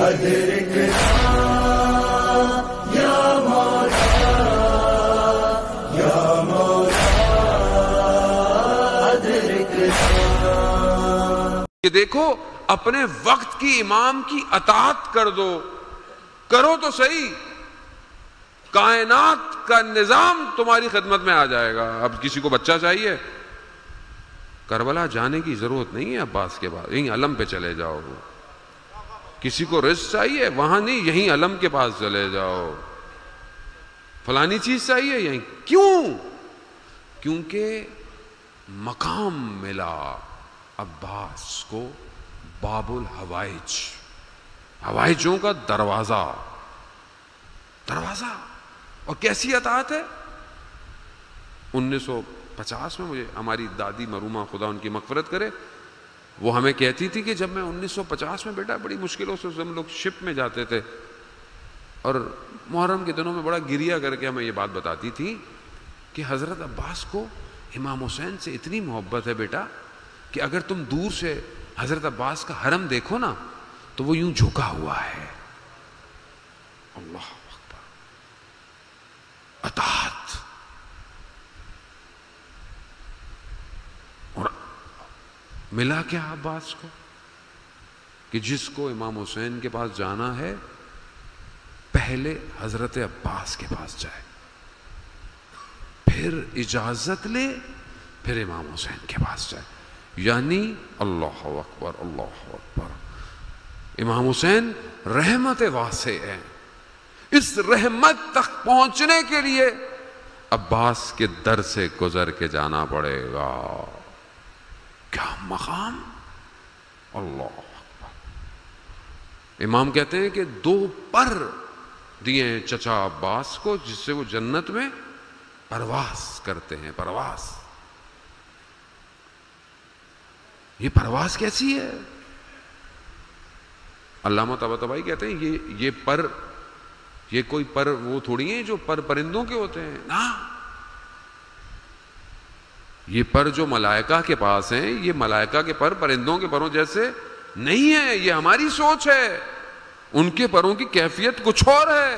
کہ دیکھو اپنے وقت کی امام کی اطاعت کر دو، کرو تو صحیح، کائنات کا نظام تمہاری خدمت میں آ جائے گا۔ اب کسی کو بچہ چاہیے، کربلا جانے کی ضرورت نہیں ہے عباس کے بعد، یہیں علم پہ چلے جاؤ۔ کسی کو رزق چاہیے، وہاں نہیں، یہیں علم کے پاس چلے جاؤ۔ فلانی چیز چاہیے، یہیں۔ کیوں؟ کیونکہ مقام ملا عباس کو باب الحوائج، حوائجوں کا دروازہ۔ اور کیسی اطاعت ہے؟ 1950 میں مجھے ہماری دادی مرحومہ خدا ان کی مغفرت کرے، وہ ہمیں کہتی تھی کہ جب میں 1950 میں بیٹا بڑی مشکلوں سے ہم لوگ شپ میں جاتے تھے، اور محرم کے دنوں میں بڑا گریہ کر کے ہمیں یہ بات بتاتی تھی کہ حضرت عباس کو امام حسین سے اتنی محبت ہے بیٹا کہ اگر تم دور سے حضرت عباس کا حرم دیکھو نا تو وہ یوں جھکا ہوا ہے۔ اللہ اکبر، اطاعت۔ اور ملا کیا عباس کو کہ جس کو امام حسین کے پاس جانا ہے پہلے حضرت عباس کے پاس جائے، پھر اجازت لے، پھر امام حسین کے پاس جائے۔ یعنی اللہ اکبر، اللہ اکبر، امام حسین رحمت واسع ہے، اس رحمت تک پہنچنے کے لیے عباس کے در سے گزر کے جانا پڑے گا۔ کیا مقام! اللہ اکبر۔ امام کہتے ہیں کہ 2 پر دیے ہیں چچا عباس کو جس سے وہ جنت میں پرواز کرتے ہیں۔ پرواز، یہ پرواز کیسی ہے؟ علامہ طباطبائی کہتے ہیں یہ پر، یہ کوئی پر وہ تھوڑی ہیں جو پر پرندوں کے ہوتے ہیں، نا، یہ پر جو ملائکہ کے پاس ہیں، یہ ملائکہ کے پر پرندوں کے پروں جیسے نہیں ہے، یہ ہماری سوچ ہے۔ ان کے پروں کی کیفیت کچھ اور ہے،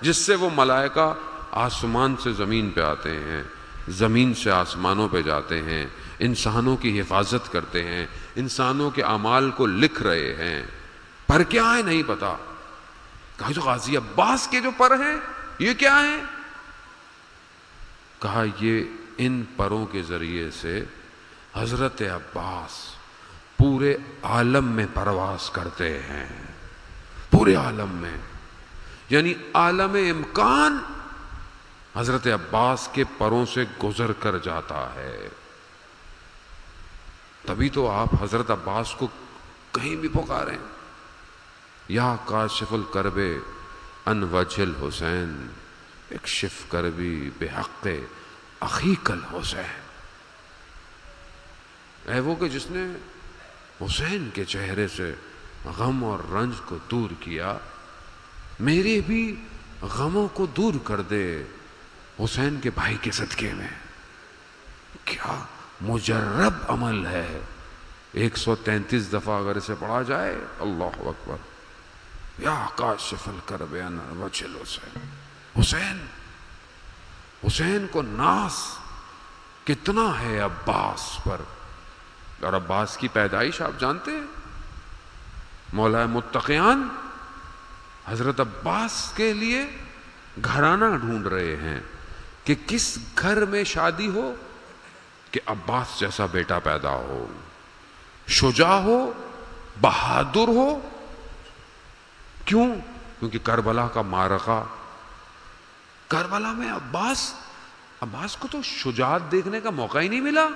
جس سے وہ ملائکہ آسمان سے زمین پہ آتے ہیں، زمین سے آسمانوں پہ جاتے ہیں، انسانوں کی حفاظت کرتے ہیں، انسانوں کے اعمال کو لکھ رہے ہیں۔ پر کیا ہے نہیں پتا۔ کہا جو غازی عباس کے جو پر ہیں یہ کیا ہیں؟ کہا یہ ان پروں کے ذریعے سے حضرت عباس پورے عالم میں پرواز کرتے ہیں، پورے عالم میں، یعنی عالم امکان حضرت عباس کے پروں سے گزر کر جاتا ہے۔ تبھی تو آپ حضرت عباس کو کہیں بھی پکاریں، یا کاشف الکرب عن وجہ الحسین اکشف کربی بحق اخیک الحسین۔ اے وہ کہ جس نے حسین کے چہرے سے غم اور رنج کو دور کیا، میرے بھی غموں کو دور کر دے حسین کے بھائی کے صدقے میں۔ کیا مجرب عمل ہے، 133 دفعہ اگر اسے پڑھا جائے، اللہ اکبر۔ یا کاشف الکرب عن وجہ الحسین، حسین، حسین کو ناز کتنا ہے عباس پر۔ اور عباس کی پیدائش آپ جانتے ہیں، مولا متقیان حضرت عباس کے لیے گھرانہ ڈھونڈ رہے ہیں کہ کس گھر میں شادی ہو کہ عباس جیسا بیٹا پیدا ہو، شجاع ہو، بہادر ہو۔ کیوں؟ کیونکہ کربلا کا معرکہ، کربلا میں عباس کو تو شجاعت دیکھنے کا موقع ہی نہیں ملا،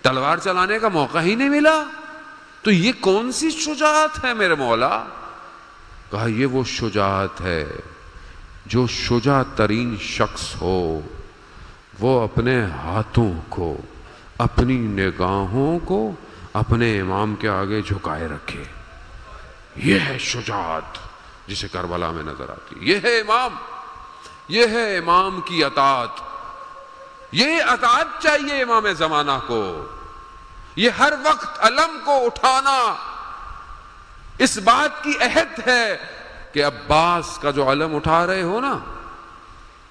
تلوار چلانے کا موقع ہی نہیں ملا، تو یہ کون سی شجاعت ہے میرے مولا؟ کہا یہ وہ شجاعت ہے جو شجاع ترین شخص ہو وہ اپنے ہاتھوں کو، اپنی نگاہوں کو اپنے امام کے آگے جھکائے رکھے۔ یہ ہے شجاعت جسے کربلا میں نظر آتی۔ یہ ہے امام، یہ ہے امام کی اطاعت، یہ اطاعت چاہیے امام زمانہ کو۔ یہ ہر وقت علم کو اٹھانا، اس بات کی عہد ہے کہ عباس کا جو علم اٹھا رہے ہو نا،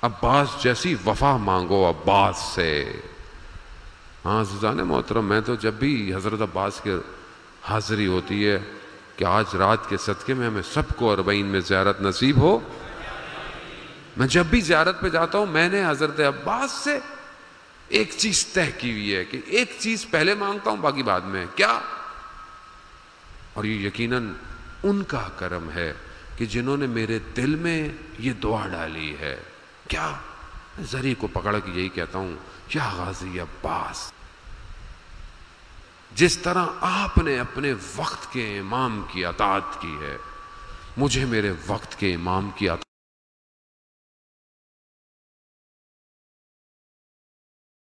عباس جیسی وفا مانگو عباس سے۔ ہاں عزیزان محترم، میں تو جب بھی حضرت عباس کے حاضری ہوتی ہے کہ آج رات کے صدقے میں ہمیں سب کو 40 میں زیارت نصیب ہو، میں جب بھی زیارت پہ جاتا ہوں میں نے حضرت عباس سے ایک چیز طے کی ہوئی ہے کہ ایک چیز پہلے مانگتا ہوں باقی بعد میں، کیا؟ اور یہ یقیناً ان کا کرم ہے کہ جنہوں نے میرے دل میں یہ دعا ڈالی ہے۔ کیا؟ زری کو پکڑ کے یہی کہتا ہوں، یا غازی عباس، جس طرح آپ نے اپنے وقت کے امام کی اطاعت کی ہے، مجھے میرے وقت کے امام کی اطاعت